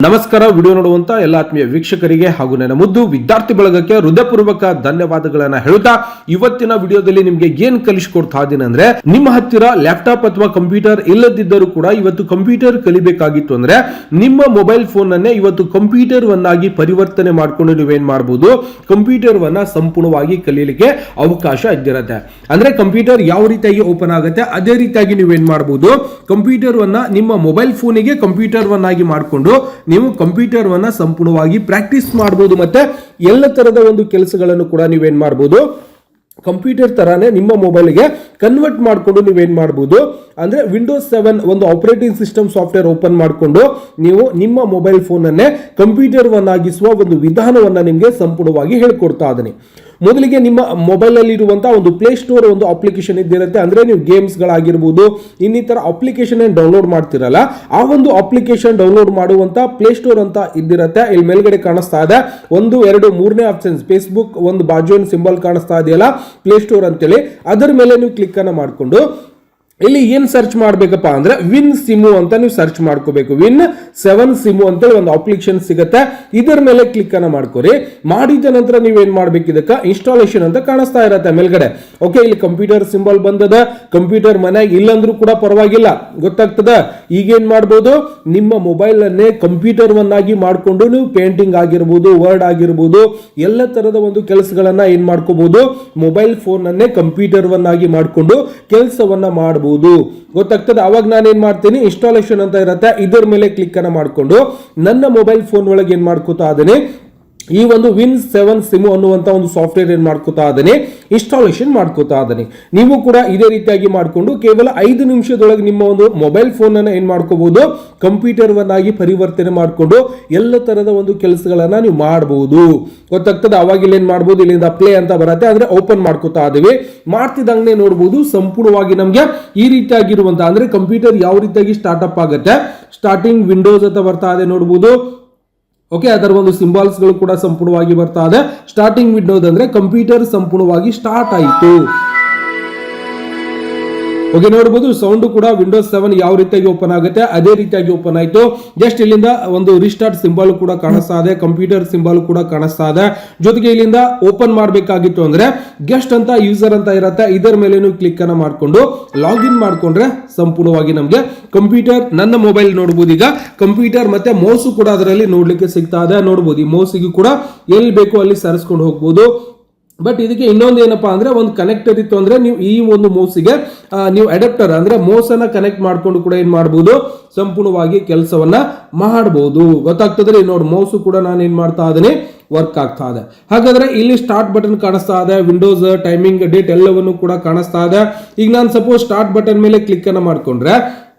ನಮಸ್ಕಾರ. ವಿಡಿಯೋ ನೋಡುವಂತ ಎಲ್ಲ ಆತ್ಮೀಯ ವೀಕ್ಷಕರಿಗೆ ಹಾಗೂ ನನ್ನ ಮುದ್ದು ವಿದ್ಯಾರ್ಥಿ ಬಳಗಕ್ಕೆ ಹೃದಯಪೂರ್ವಕ ಧನ್ಯವಾದಗಳನ್ನ ಹೇಳುತ್ತಾ ಇವತ್ತಿನ ವಿಡಿಯೋದಲ್ಲಿ ನಿಮ್ಗೆ ಏನ್ ಕಲಿಸಿಕೊಡ್ತಾ ಇದ್ದೀನಿ ಅಂದ್ರೆ, ನಿಮ್ಮ ಹತ್ತಿರ ಲ್ಯಾಪ್ಟಾಪ್ ಅಥವಾ ಕಂಪ್ಯೂಟರ್ ಇಲ್ಲದಿದ್ದರೂ ಕೂಡ ಇವತ್ತು ಕಂಪ್ಯೂಟರ್ ಕಲಿಬೇಕಾಗಿತ್ತು ಅಂದ್ರೆ ನಿಮ್ಮ ಮೊಬೈಲ್ ಫೋನ್ ಅನ್ನೇ ಇವತ್ತು ಕಂಪ್ಯೂಟರ್ ವನ್ನಾಗಿ ಪರಿವರ್ತನೆ ಮಾಡಿಕೊಂಡು ನೀವೇನ್ ಮಾಡಬಹುದು, ಕಂಪ್ಯೂಟರ್ ವನ್ನ ಸಂಪೂರ್ಣವಾಗಿ ಕಲಿಯಲಿಕ್ಕೆ ಅವಕಾಶ ಇದ್ದಿರುತ್ತೆ. ಅಂದ್ರೆ ಕಂಪ್ಯೂಟರ್ ಯಾವ ರೀತಿಯಾಗಿ ಓಪನ್ ಆಗುತ್ತೆ ಅದೇ ರೀತಿಯಾಗಿ ನೀವೇನ್ ಮಾಡಬಹುದು, ಕಂಪ್ಯೂಟರ್ ವನ್ನ ನಿಮ್ಮ ಮೊಬೈಲ್ ಫೋನಿಗೆ ಕಂಪ್ಯೂಟರ್ ವನ್ನಾಗಿ ಮಾಡಿಕೊಂಡು ನೀವು ಕಂಪ್ಯೂಟರ್ ವನ್ನ ಸಂಪೂರ್ಣವಾಗಿ ಪ್ರಾಕ್ಟೀಸ್ ಮಾಡಬಹುದು. ಮತ್ತೆ ಎಲ್ಲ ತರದ ಒಂದು ಕೆಲಸಗಳನ್ನು ಕೂಡ ನೀವೇನ್ ಮಾಡಬಹುದು, ಕಂಪ್ಯೂಟರ್ ತರಾನೇ ನಿಮ್ಮ ಮೊಬೈಲ್ಗೆ ಕನ್ವರ್ಟ್ ಮಾಡಿಕೊಂಡು ನೀವೇನ್ ಮಾಡಬಹುದು ಅಂದ್ರೆ ವಿಂಡೋಸ್ 7 ಒಂದು ಆಪರೇಟಿಂಗ್ ಸಿಸ್ಟಮ್ ಸಾಫ್ಟ್ವೇರ್ ಓಪನ್ ಮಾಡಿಕೊಂಡು ನೀವು ನಿಮ್ಮ ಮೊಬೈಲ್ ಫೋನ್ ಅನ್ನೇ ಕಂಪ್ಯೂಟರ್ ವನ್ನಾಗಿಸುವ ಒಂದು ವಿಧಾನವನ್ನ ನಿಮಗೆ ಸಂಪೂರ್ಣವಾಗಿ ಹೇಳ್ಕೊಡ್ತಾ ಇದ್ದೀನಿ. ಮೊದಲಿಗೆ ನಿಮ್ಮ ಮೊಬೈಲ್ ಅಲ್ಲಿ ಇರುವಂತಹ ಒಂದು ಪ್ಲೇ ಸ್ಟೋರ್ ಒಂದು ಅಪ್ಲಿಕೇಶನ್ ಇದ್ದಿರುತ್ತೆ. ಅಂದ್ರೆ ನೀವು ಗೇಮ್ಸ್ ಗಳಾಗಿರ್ಬೋದು ಇನ್ನಿತರ ಅಪ್ಲಿಕೇಶನ್ ಏನ್ ಡೌನ್ಲೋಡ್ ಮಾಡ್ತಿರಲ್ಲ ಆ ಒಂದು ಅಪ್ಲಿಕೇಶನ್ ಡೌನ್ಲೋಡ್ ಮಾಡುವಂತ ಪ್ಲೇ ಸ್ಟೋರ್ ಅಂತ ಇದ್ದಿರುತ್ತೆ. ಇಲ್ಲಿ ಮೇಲ್ಗಡೆ ಕಾಣಿಸ್ತಾ ಇದೆ 1, 2, 3ನೇ ಆಪ್ಷನ್ಸ್ ಫೇಸ್ಬುಕ್ ಒಂದು ಬಾಜು ಸಿಂಬಲ್ ಕಾಣಿಸ್ತಾ ಇದೆಯಲ್ಲ ಪ್ಲೇ ಸ್ಟೋರ್ ಅಂತೇಳಿ, ಅದರ ಮೇಲೆ ನೀವು ಕ್ಲಿಕ್ ಅನ್ನ ಮಾಡಿಕೊಂಡು ಇಲ್ಲಿ ಏನ್ ಸರ್ಚ್ ಮಾಡ್ಬೇಕಪ್ಪ ಅಂದ್ರೆ ವಿನ್ ಸಿಮು ಅಂತ ನೀವು ಸರ್ಚ್ ಮಾಡ್ಕೋಬೇಕು. ವಿನ್ 7 ಸಿಮು ಅಂತೇಳಿ ಒಂದು ಅಪ್ಲಿಕೇಶನ್ ಸಿಗುತ್ತೆ. ಇದರ ಮೇಲೆ ಕ್ಲಿಕ್ ಅನ್ನ ಮಾಡ್ಕೋರಿ. ಮಾಡಿದ ನಂತರ ನೀವೇನ್ ಮಾಡ್ಬೇಕು, ಇದಕ್ಕೆ ಇನ್ಸ್ಟಾಲೇಷನ್ ಅಂತ ಕಾಣಿಸ್ತಾ ಇರತ್ತೆ ಮೇಲ್ಗಡೆ. ಓಕೆ, ಇಲ್ಲಿ ಕಂಪ್ಯೂಟರ್ ಸಿಂಬಲ್ ಬಂದದ. ಕಂಪ್ಯೂಟರ್ ಮನೆಯಾಗ ಇಲ್ಲಂದ್ರೂ ಕೂಡ ಪರವಾಗಿಲ್ಲ, ಗೊತ್ತಾಗ್ತದ. ಈಗೇನ್ ಮಾಡ್ಬೋದು, ನಿಮ್ಮ ಮೊಬೈಲ್ ಅನ್ನೇ ಕಂಪ್ಯೂಟರ್ ವನ್ನಾಗಿ ಮಾಡ್ಕೊಂಡು ನೀವು ಪೇಂಟಿಂಗ್ ಆಗಿರ್ಬೋದು, ವರ್ಡ್ ಆಗಿರ್ಬೋದು, ಎಲ್ಲ ತರದ ಒಂದು ಕೆಲಸಗಳನ್ನ ಏನ್ ಮಾಡ್ಕೋಬಹುದು, ಮೊಬೈಲ್ ಫೋನ್ ಅನ್ನೇ ಕಂಪ್ಯೂಟರ್ ವನ್ನಾಗಿ ಮಾಡ್ಕೊಂಡು ಕೆಲಸವನ್ನ ಮಾಡಬಹುದು. ಗೊತ್ತಾಗ್ತದೆ. ಅವಾಗ ನಾನು ಏನ್ ಮಾಡ್ತೀನಿ, ಇನ್ಸ್ಟಾಲೇಷನ್ ಅಂತ ಇರುತ್ತೆ, ಇದರ ಮೇಲೆ ಕ್ಲಿಕ್ ಅನ್ನ ಮಾಡಿಕೊಂಡು ನನ್ನ ಮೊಬೈಲ್ ಫೋನ್ ಒಳಗೆ ಏನ್ ಮಾಡ್ಕೋತಾ ಇದ್ದೀನಿ, ಈ ಒಂದು ವಿನ್ 7 ಸಿಮು ಅನ್ನುವಂತ ಒಂದು ಸಾಫ್ಟ್ವೇರ್ ಏನ್ ಮಾಡ್ಕೋತಾ ಇದ್ದೀನಿ, ಇನ್ಸ್ಟಾಲೇಷನ್ ಮಾಡ್ಕೋತಾ ಇದ್ದೀನಿ. ನೀವು ಕೂಡ ಇದೇ ರೀತಿಯಾಗಿ ಮಾಡಿಕೊಂಡು ಕೇವಲ 5 ನಿಮಿಷದೊಳಗೆ ನಿಮ್ಮ ಒಂದು ಮೊಬೈಲ್ ಫೋನ್ ಅನ್ನ ಏನ್ ಮಾಡ್ಕೋಬಹುದು, ಕಂಪ್ಯೂಟರ್ ವನ್ನಾಗಿ ಪರಿವರ್ತನೆ ಮಾಡಿಕೊಂಡು ಎಲ್ಲ ತರದ ಒಂದು ಕೆಲಸಗಳನ್ನ ನೀವು ಮಾಡಬಹುದು. ಗೊತ್ತಾಗ್ತದೆ. ಅವಾಗ ಇಲ್ಲಿ ಏನ್ ಮಾಡಬಹುದು, ಇಲ್ಲಿಂದ ಪ್ಲೇ ಅಂತ ಬರುತ್ತೆ, ಅಂದ್ರೆ ಓಪನ್ ಮಾಡ್ಕೋತಾ ಇದೀವಿ. ಮಾಡ್ತಿದ್ದಂಗೆ ನೋಡಬಹುದು ಸಂಪೂರ್ಣವಾಗಿ ನಮ್ಗೆ ಈ ರೀತಿಯಾಗಿರುವಂತ ಅಂದ್ರೆ ಕಂಪ್ಯೂಟರ್ ಯಾವ ರೀತಿಯಾಗಿ ಸ್ಟಾರ್ಟ್ಅಪ್ ಆಗುತ್ತೆ, ಸ್ಟಾರ್ಟಿಂಗ್ ವಿಂಡೋಸ್ ಅಂತ ಬರ್ತಾ ಇದೆ ನೋಡಬಹುದು. ಓಕೆ, ಅದರ ಒಂದು ಸಿಂಬಲ್ಸ್ ಗಳು ಕೂಡ ಸಂಪೂರ್ಣವಾಗಿ ಬರ್ತಾ ಇದೆ. ಸ್ಟಾರ್ಟಿಂಗ್ ವಿಂಡೋಸ್ ಅಂದ್ರೆ ಕಂಪ್ಯೂಟರ್ ಸಂಪೂರ್ಣವಾಗಿ ಸ್ಟಾರ್ಟ್ ಆಯಿತು. ಓಕೆ, ನೋಡಬಹುದು ಸೌಂಡ್ ಕೂಡ ವಿಂಡೋಸ್ 7 ಯಾವ ರೀತಿಯಾಗಿ ಓಪನ್ ಆಗುತ್ತೆ ಅದೇ ರೀತಿಯಾಗಿ ಓಪನ್ ಆಯ್ತು. ಜಸ್ಟ್ ಇಲ್ಲಿಂದ ಒಂದು ರಿಸ್ಟಾರ್ಟ್ ಸಿಂಬಲ್ ಕೂಡ ಕಾಣಿಸ್ತಾ ಇದೆ, ಕಂಪ್ಯೂಟರ್ ಸಿಂಬಲ್ ಕೂಡ ಕಾಣಿಸ್ತಾ ಇದೆ. ಜೊತೆಗೆ ಇಲ್ಲಿಂದ ಓಪನ್ ಮಾಡಬೇಕಾಗಿತ್ತು ಅಂದ್ರೆ ಗೆಸ್ಟ್ ಅಂತ ಯೂಸರ್ ಅಂತ ಇರುತ್ತೆ, ಇದರ ಮೇಲೆ ನೀವು ಕ್ಲಿಕ್ ಅನ್ನ ಮಾಡಿಕೊಂಡು ಲಾಗಿನ್ ಮಾಡ್ಕೊಂಡ್ರೆ ಸಂಪೂರ್ಣವಾಗಿ ನಮಗೆ ಕಂಪ್ಯೂಟರ್ ನನ್ನ ಮೊಬೈಲ್ ನೋಡಬಹುದು. ಈಗ ಕಂಪ್ಯೂಟರ್ ಮತ್ತೆ ಮೌಸ್ ಕೂಡ ಅದರಲ್ಲಿ ನೋಡ್ಲಿಕ್ಕೆ ಸಿಗ್ತಾ ಇದೆ. ನೋಡಬಹುದು ಈ ಮೌಸ್ಗೂ ಕೂಡ ಎಲ್ಲಿ ಬೇಕು ಅಲ್ಲಿ ಸರಿಸ್ಕೊಂಡು ಹೋಗ್ಬೋದು. ಬಟ್ ಇದಕ್ಕೆ ಇನ್ನೊಂದು ಏನಪ್ಪಾ ಅಂದ್ರೆ ಒಂದು ಕನೆಕ್ಟರ್ ಇತ್ತು ಅಂದ್ರೆ ನೀವು ಈ ಒಂದು ಮೌಸ್ಗೆ ನೀವು ಅಡಾಪ್ಟರ್ ಅಂದ್ರೆ ಮೌಸ್ ಅನ್ನ ಕನೆಕ್ಟ್ ಮಾಡ್ಕೊಂಡು ಕೂಡ ಏನ್ ಮಾಡಬಹುದು, ಸಂಪೂರ್ಣವಾಗಿ ಕೆಲಸವನ್ನ ಮಾಡಬಹುದು. ಗೊತ್ತಾಗ್ತದೆ. ನೋಡಿ ಮೌಸ್ ಕೂಡ ನಾನು ಏನ್ ಮಾಡ್ತಾ ಇದ್ದೀನಿ, ವರ್ಕ್ ಆಗ್ತಾ ಇದೆ. ಹಾಗಾದ್ರೆ ಇಲ್ಲಿ ಸ್ಟಾರ್ಟ್ ಬಟನ್ ಕಾಣಿಸ್ತಾ ಇದೆ, ವಿಂಡೋಸ್ ಟೈಮಿಂಗ್ ಡೇಟ್ ಎಲ್ಲವನ್ನು ಕೂಡ ಕಾಣಿಸ್ತಾ ಇದೆ. ಈಗ ನಾನು ಸಪೋಸ್ ಸ್ಟಾರ್ಟ್ ಬಟನ್ ಮೇಲೆ ಕ್ಲಿಕ್ ಅನ್ನ ಮಾಡ್ಕೊಂಡ್ರೆ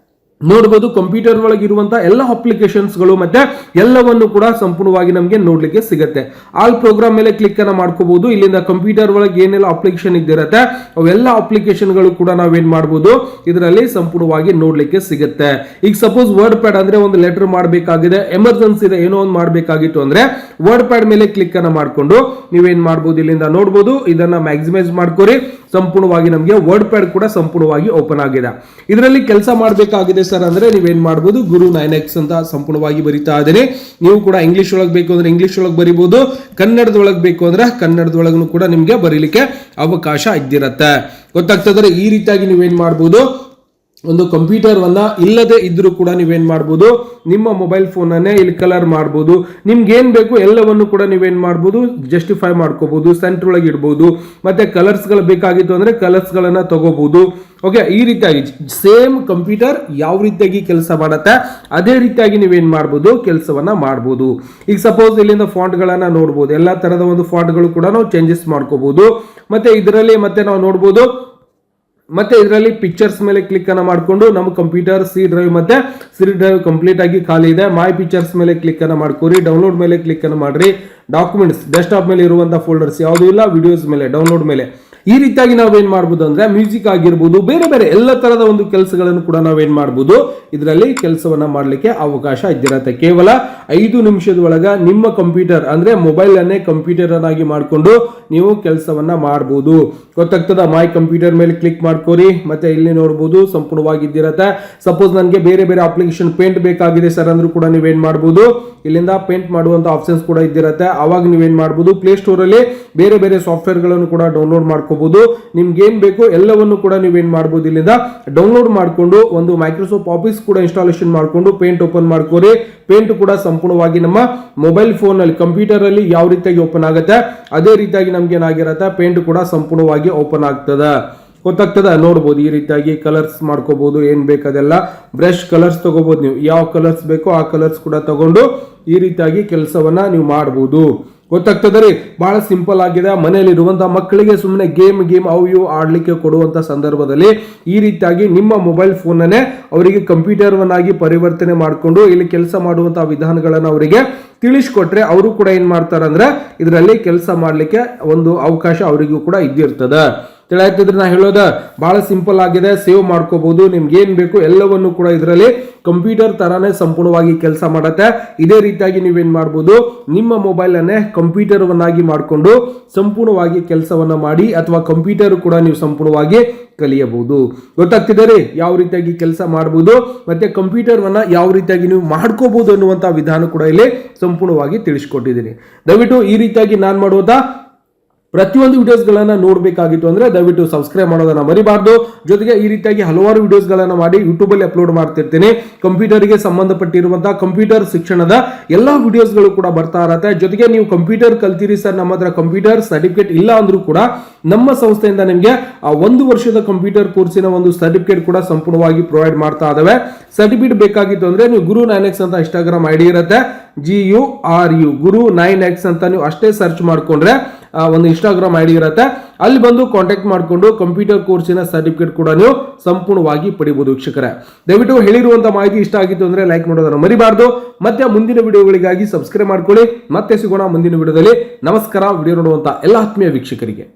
ನೋಡಬಹುದು ಕಂಪ್ಯೂಟರ್ ಒಳಗೆ ಇರುವಂತಹ ಎಲ್ಲ ಅಪ್ಲಿಕೇಶನ್ಸ್ ಗಳು ಮತ್ತೆ ಎಲ್ಲವನ್ನು ಕೂಡ ಸಂಪೂರ್ಣವಾಗಿ ನಮಗೆ ನೋಡ್ಲಿಕ್ಕೆ ಸಿಗುತ್ತೆ. ಆಲ್ ಪ್ರೋಗ್ರಾಮ್ ಮೇಲೆ ಕ್ಲಿಕ್ ಅನ್ನ ಮಾಡ್ಕೋಬಹುದು. ಇಲ್ಲಿಂದ ಕಂಪ್ಯೂಟರ್ ಒಳಗೆ ಏನೆಲ್ಲ ಅಪ್ಲಿಕೇಶನ್ ಇದ್ದಿರುತ್ತೆ ಅವೆಲ್ಲ ಅಪ್ಲಿಕೇಶನ್ ಗಳು ಕೂಡ ನಾವೇನ್ ಮಾಡಬಹುದು, ಇದರಲ್ಲಿ ಸಂಪೂರ್ಣವಾಗಿ ನೋಡ್ಲಿಕ್ಕೆ ಸಿಗುತ್ತೆ. ಈಗ ಸಪೋಸ್ ವರ್ಡ್ ಪ್ಯಾಡ್ ಅಂದ್ರೆ ಒಂದು ಲೆಟರ್ ಮಾಡಬೇಕಾಗಿದೆ, ಎಮರ್ಜೆನ್ಸಿ ಇದೆ, ಏನೋ ಒಂದು ಮಾಡಬೇಕಾಗಿತ್ತು ಅಂದ್ರೆ ವರ್ಡ್ ಪ್ಯಾಡ್ ಮೇಲೆ ಕ್ಲಿಕ್ ಅನ್ನ ಮಾಡ್ಕೊಂಡು ನೀವೇನ್ ಮಾಡಬಹುದು, ಇಲ್ಲಿಂದ ನೋಡಬಹುದು. ಇದನ್ನ ಮ್ಯಾಕ್ಸಿಮೈಸ್ ಮಾಡ್ಕೋರಿ. ಸಂಪೂರ್ಣವಾಗಿ ನಮಗೆ ವರ್ಡ್ ಪ್ಯಾಡ್ ಕೂಡ ಸಂಪೂರ್ಣವಾಗಿ ಓಪನ್ ಆಗಿದೆ. ಇದರಲ್ಲಿ ಕೆಲಸ ಮಾಡಬೇಕಾಗಿದೆ ಸರ್ ಅಂದ್ರೆ ನೀವೇನ್ ಮಾಡಬಹುದು, ಗುರು 9x ಅಂತ ಸಂಪೂರ್ಣವಾಗಿ ಬರಿತಾ ಇದ್ದೀನಿ. ನೀವು ಕೂಡ ಇಂಗ್ಲಿಷ್ ಒಳಗೆ ಬೇಕು ಅಂದ್ರೆ ಇಂಗ್ಲಿಷ್ ಒಳಗೆ ಬರಿಬಹುದು, ಕನ್ನಡದೊಳಗೆ ಬೇಕು ಅಂದ್ರೆ ಕನ್ನಡದೊಳಗೂ ಕೂಡ ನಿಮ್ಗೆ ಬರೀಲಿಕ್ಕೆ ಅವಕಾಶ ಇದ್ದಿರತ್ತೆ. ಗೊತ್ತಾಗ್ತದ್ರೆ. ಈ ರೀತಿಯಾಗಿ ನೀವೇನ್ ಮಾಡಬಹುದು, ಒಂದು ಕಂಪ್ಯೂಟರ್ ವನ್ನ ಇಲ್ಲದೆ ಇದ್ರೂ ಕೂಡ ನೀವೇನ್ ಮಾಡಬಹುದು, ನಿಮ್ಮ ಮೊಬೈಲ್ ಫೋನ್ ಅನ್ನೇ ಇಲ್ಲಿ ಕಲರ್ ಮಾಡಬಹುದು. ನಿಮ್ಗೆ ಏನ್ ಬೇಕು ಎಲ್ಲವನ್ನು ಕೂಡ ನೀವೇನ್ ಮಾಡಬಹುದು, ಜಸ್ಟಿಫೈ ಮಾಡ್ಕೋಬಹುದು, ಸೆಂಟರ್ ಒಳಗೆ ಇಡಬಹುದು. ಮತ್ತೆ ಕಲರ್ಸ್ ಗಳು ಬೇಕಾಗಿತ್ತು ಅಂದ್ರೆ ಕಲರ್ಸ್ ಗಳನ್ನ ತಗೋಬಹುದು. ಓಕೆ, ಈ ರೀತಿಯಾಗಿ ಸೇಮ್ ಕಂಪ್ಯೂಟರ್ ಯಾವ ರೀತಿಯಾಗಿ ಕೆಲಸ ಮಾಡುತ್ತೆ ಅದೇ ರೀತಿಯಾಗಿ ನೀವೇನ್ ಮಾಡಬಹುದು, ಕೆಲಸವನ್ನ ಮಾಡಬಹುದು. ಈಗ ಸಪೋಸ್ ಇಲ್ಲಿಂದ ಫಾಂಟ್ ಗಳನ್ನ ನೋಡಬಹುದು, ಎಲ್ಲಾ ತರದ ಒಂದು ಫಾಂಟ್ ಗಳು ಕೂಡ ನಾವು ಚೇಂಜಸ್ ಮಾಡ್ಕೋಬಹುದು. ಮತ್ತೆ ಇದರಲ್ಲಿ ಮತ್ತೆ ನಾವು ನೋಡಬಹುದು, ಮತ್ತೆ ಇದರಲ್ಲಿ ಪಿಕ್ಚರ್ಸ್ ಮೇಲೆ ಕ್ಲಿಕ್ ಅನ್ನ ಮಾಡಿಕೊಂಡು ನಮ್ಮ ಕಂಪ್ಯೂಟರ್ ಸಿ ಡ್ರೈವ್ ಮತ್ತೆ ಸಿ ಡ್ರೈವ್ ಕಂಪ್ಲೀಟ್ ಆಗಿ ಖಾಲಿ ಇದೆ. ಮೈ ಪಿಕ್ಚರ್ಸ್ ಮೇಲೆ ಕ್ಲಿಕ್ ಅನ್ನ ಮಾಡ್ಕೋರಿ, ಡೌನ್ಲೋಡ್ ಮೇಲೆ ಕ್ಲಿಕ್ ಅನ್ನ ಮಾಡ್ರಿ. ಡಾಕ್ಯುಮೆಂಟ್ಸ್ ಡೆಸ್ಕ್ಟಾಪ್ ಮೇಲೆ ಇರುವಂತಹ ಫೋಲ್ಡರ್ಸ್ ಯಾವುದು ಇಲ್ಲ, ವಿಡಿಯೋಸ್ ಮೇಲೆ ಡೌನ್ಲೋಡ್ ಮೇಲೆ ಈ ರೀತಿಯಾಗಿ ನಾವೇನ್ ಮಾಡಬಹುದು ಅಂದ್ರೆ ಮ್ಯೂಸಿಕ್ ಆಗಿರ್ಬೋದು, ಬೇರೆ ಬೇರೆ ಎಲ್ಲ ತರದ ಒಂದು ಕೆಲಸಗಳನ್ನು ಕೂಡ ನಾವೇನ್ ಮಾಡಬಹುದು, ಇದರಲ್ಲಿ ಕೆಲಸವನ್ನ ಮಾಡ್ಲಿಕ್ಕೆ ಅವಕಾಶ ಇದ್ದಿರತ್ತೆ. ಕೇವಲ 5 ನಿಮಿಷದ ಒಳಗ ನಿಮ್ಮ ಕಂಪ್ಯೂಟರ್ ಅಂದ್ರೆ ಮೊಬೈಲ್ ಅನ್ನೇ ಕಂಪ್ಯೂಟರ್ ಅನ್ನಾಗಿ ಮಾಡಿಕೊಂಡು ನೀವು ಕೆಲಸವನ್ನ ಮಾಡಬಹುದು. ಗೊತ್ತಾಗ್ತದ? ಮೈ ಕಂಪ್ಯೂಟರ್ ಮೇಲೆ ಕ್ಲಿಕ್ ಮಾಡ್ಕೋರಿ, ಮತ್ತೆ ಇಲ್ಲಿ ನೋಡಬಹುದು ಸಂಪೂರ್ಣವಾಗಿ ಇದ್ದಿರತ್ತೆ. ಸಪೋಸ್ ನನಗೆ ಬೇರೆ ಬೇರೆ ಅಪ್ಲಿಕೇಶನ್ ಪೇಂಟ್ ಬೇಕಾಗಿದೆ ಸರ್ ಅಂದ್ರೂ ಕೂಡ ನೀವೇನ್ ಮಾಡಬಹುದು, ಇಲ್ಲಿಂದ ಪೇಂಟ್ ಮಾಡುವಂತ ಆಪ್ಷನ್ಸ್ ಕೂಡ ಇದ್ದಿರತ್ತೆ. ಅವಾಗ ನೀವೇನ್ ಮಾಡಬಹುದು, ಪ್ಲೇ ಸ್ಟೋರ್ ಅಲ್ಲಿ ಬೇರೆ ಬೇರೆ ಸಾಫ್ಟ್ವೇರ್ ಗಳನ್ನು ಕೂಡ ಡೌನ್ಲೋಡ್ ಮಾಡ್ಕೋಬಹುದು. ನಿಮ್ಗೆ ಏನ್ ಬೇಕು ಎಲ್ಲವನ್ನು ಕೂಡ ನೀವೇನ್ ಮಾಡಬಹುದು, ಇಲ್ಲಿಂದ ಡೌನ್ಲೋಡ್ ಮಾಡ್ಕೊಂಡು ಒಂದು ಮೈಕ್ರೋಸಾಫ್ಟ್ ಆಫೀಸ್ ಕೂಡ ಇನ್ಸ್ಟಾಲೇಷನ್ ಮಾಡ್ಕೊಂಡು ಪೇಂಟ್ ಓಪನ್ ಮಾಡ್ಕೋರಿ. ಪೇಂಟ್ ಕೂಡ ಸಂಪೂರ್ಣವಾಗಿ ನಮ್ಮ ಮೊಬೈಲ್ ಫೋನ್ ಅಲ್ಲಿ ಕಂಪ್ಯೂಟರ್ ಅಲ್ಲಿ ಯಾವ ರೀತಿಯಾಗಿ ಓಪನ್ ಆಗುತ್ತೆ ಅದೇ ರೀತಿಯಾಗಿ ನಮ್ಗೆ ಏನಾಗಿರತ್ತೆ, ಪೇಂಟ್ ಕೂಡ ಸಂಪೂರ್ಣವಾಗಿ ಓಪನ್ ಆಗ್ತದ. ಗೊತ್ತಾಗ್ತದ? ನೋಡ್ಬೋದು ಈ ರೀತಿಯಾಗಿ ಕಲರ್ಸ್ ಮಾಡ್ಕೋಬಹುದು. ಏನ್ ಬೇಕದೆಲ್ಲ ಬ್ರಷ್ ಕಲರ್ಸ್ ತಗೋಬಹುದು. ನೀವು ಯಾವ ಕಲರ್ಸ್ ಬೇಕೋ ಆ ಕಲರ್ಸ್ ಕೂಡ ತಗೊಂಡು ಈ ರೀತಿಯಾಗಿ ಕೆಲಸವನ್ನ ನೀವು ಮಾಡಬಹುದು. ಗೊತ್ತಾಗ್ತದೆ ರೀ? ಬಹಳ ಸಿಂಪಲ್ ಆಗಿದೆ. ಮನೆಯಲ್ಲಿ ಇರುವಂತಹ ಮಕ್ಕಳಿಗೆ ಸುಮ್ಮನೆ ಗೇಮ್ ಅವು ಇವು ಆಡ್ಲಿಕ್ಕೆ ಕೊಡುವಂತ ಸಂದರ್ಭದಲ್ಲಿ ಈ ರೀತಿಯಾಗಿ ನಿಮ್ಮ ಮೊಬೈಲ್ ಫೋನ್ ಅನ್ನೇ ಅವರಿಗೆ ಕಂಪ್ಯೂಟರ್ ವನ್ನಾಗಿ ಪರಿವರ್ತನೆ ಮಾಡಿಕೊಂಡು ಇಲ್ಲಿ ಕೆಲಸ ಮಾಡುವಂತಹ ವಿಧಾನಗಳನ್ನು ಅವರಿಗೆ ತಿಳಿಸ್ಕೊಟ್ರೆ ಅವರು ಕೂಡ ಏನ್ ಮಾಡ್ತಾರ ಅಂದ್ರೆ ಇದರಲ್ಲಿ ಕೆಲಸ ಮಾಡ್ಲಿಕ್ಕೆ ಒಂದು ಅವಕಾಶ ಅವರಿಗೂ ಕೂಡ ಇದ್ದಿರ್ತದೆ. ತಿಳಿಯಾಗ್ತಿದ್ರೆ ನಾ ಹೇಳೋದ ಬಹಳ ಸಿಂಪಲ್ ಆಗಿದೆ. ಸೇವ್ ಮಾಡ್ಕೋಬಹುದು. ನಿಮ್ಗೆ ಏನ್ ಬೇಕು ಎಲ್ಲವನ್ನು ಕೂಡ ಇದರಲ್ಲಿ ಕಂಪ್ಯೂಟರ್ ತರಾನೇ ಸಂಪೂರ್ಣವಾಗಿ ಕೆಲಸ ಮಾಡತ್ತೆ. ಇದೇ ರೀತಿಯಾಗಿ ನೀವೇನ್ ಮಾಡಬಹುದು, ನಿಮ್ಮ ಮೊಬೈಲ್ ಅನ್ನೇ ಕಂಪ್ಯೂಟರ್ ವನ್ನಾಗಿ ಮಾಡಿಕೊಂಡು ಸಂಪೂರ್ಣವಾಗಿ ಕೆಲಸವನ್ನ ಮಾಡಿ ಅಥವಾ ಕಂಪ್ಯೂಟರ್ ಕೂಡ ನೀವು ಸಂಪೂರ್ಣವಾಗಿ ಕಲಿಯಬಹುದು. ಗೊತ್ತಾಗ್ತಿದೆ ರೀ ಯಾವ ರೀತಿಯಾಗಿ ಕೆಲಸ ಮಾಡಬಹುದು ಮತ್ತೆ ಕಂಪ್ಯೂಟರ್ ವನ್ನ ಯಾವ ರೀತಿಯಾಗಿ ನೀವು ಮಾಡ್ಕೋಬಹುದು ಅನ್ನುವಂತ ವಿಧಾನ ಕೂಡ ಇಲ್ಲಿ ಸಂಪೂರ್ಣವಾಗಿ ತಿಳಿಸ್ಕೊಟ್ಟಿದ್ದೀನಿ. ದಯವಿಟ್ಟು ಈ ರೀತಿಯಾಗಿ ನಾನು ಮಾಡುವಂತ ಪ್ರತಿಯೊಂದು ವಿಡಿಯೋಸ್ ಗಳನ್ನ ನೋಡಬೇಕಾಗಿತ್ತು ಅಂದ್ರೆ ದಯವಿಟ್ಟು ಸಬ್ಸ್ಕ್ರೈಬ್ ಮಾಡೋದನ್ನ ಮರಿಬಾರ್ದು. ಜೊತೆಗೆ ಈ ರೀತಿಯಾಗಿ ಹಲವಾರು ವಿಡಿಯೋಸ್ ಗಳನ್ನ ಮಾಡಿ ಯೂಟ್ಯೂಬ್ ಅಲ್ಲಿ ಅಪ್ಲೋಡ್ ಮಾಡ್ತಿರ್ತೀನಿ. ಕಂಪ್ಯೂಟರ್ಗೆ ಸಂಬಂಧಪಟ್ಟಿರುವಂತಹ ಕಂಪ್ಯೂಟರ್ ಶಿಕ್ಷಣದ ಎಲ್ಲಾ ವಿಡಿಯೋಸ್ ಗಳು ಕೂಡ ಬರ್ತಾ ಇರತ್ತೆ. ಜೊತೆಗೆ ನೀವು ಕಂಪ್ಯೂಟರ್ ಕಲ್ತೀರಿ ಸರ್, ನಮ್ಮ ಹತ್ರ ಕಂಪ್ಯೂಟರ್ ಸರ್ಟಿಫಿಕೇಟ್ ಇಲ್ಲ ಅಂದ್ರೂ ಕೂಡ ನಮ್ಮ ಸಂಸ್ಥೆಯಿಂದ ನಿಮಗೆ ಆ 1 ವರ್ಷದ ಕಂಪ್ಯೂಟರ್ ಕೋರ್ಸಿನ ಒಂದು ಸರ್ಟಿಫಿಕೇಟ್ ಕೂಡ ಸಂಪೂರ್ಣವಾಗಿ ಪ್ರೊವೈಡ್ ಮಾಡ್ತಾ ಇದಾವೆ. ಸರ್ಟಿಫಿಕೇಟ್ ಬೇಕಾಗಿತ್ತು ಅಂದ್ರೆ ನೀವು ಗುರು 9x ಅಂತ ಇನ್ಸ್ಟಾಗ್ರಾಮ್ ಐಡಿ ಇರುತ್ತೆ, GURU ಗುರು 9x ಅಂತ ನೀವು ಅಷ್ಟೇ ಸರ್ಚ್ ಮಾಡ್ಕೊಂಡ್ರೆ ಒಂದು ಇನ್ಸ್ಟಾಗ್ರಾಮ್ ಐಡಿ ಇರುತ್ತೆ, ಅಲ್ಲಿ ಬಂದು ಕಾಂಟ್ಯಾಕ್ಟ್ ಮಾಡಿಕೊಂಡು ಕಂಪ್ಯೂಟರ್ ಕೋರ್ಸಿನ ಸರ್ಟಿಫಿಕೇಟ್ ಕೂಡ ನೀವು ಸಂಪೂರ್ಣವಾಗಿ ಪಡಿಬಹುದು. ವೀಕ್ಷಕರೇ, ದಯವಿಟ್ಟು ಹೇಳಿರುವಂತಹ ಮಾಹಿತಿ ಇಷ್ಟ ಆಗಿತ್ತು ಅಂದ್ರೆ ಲೈಕ್ ಮಾಡೋದನ್ನು ಮರಿಬಾರ್ದು. ಮತ್ತೆ ಮುಂದಿನ ವಿಡಿಯೋಗಳಿಗಾಗಿ ಸಬ್ಸ್ಕ್ರೈಬ್ ಮಾಡ್ಕೊಳ್ಳಿ. ಮತ್ತೆ ಸಿಗೋಣ ಮುಂದಿನ ವಿಡಿಯೋದಲ್ಲಿ. ನಮಸ್ಕಾರ. ವಿಡಿಯೋ ನೋಡುವಂತ ಎಲ್ಲ ಆತ್ಮೀಯ ವೀಕ್ಷಕರಿಗೆ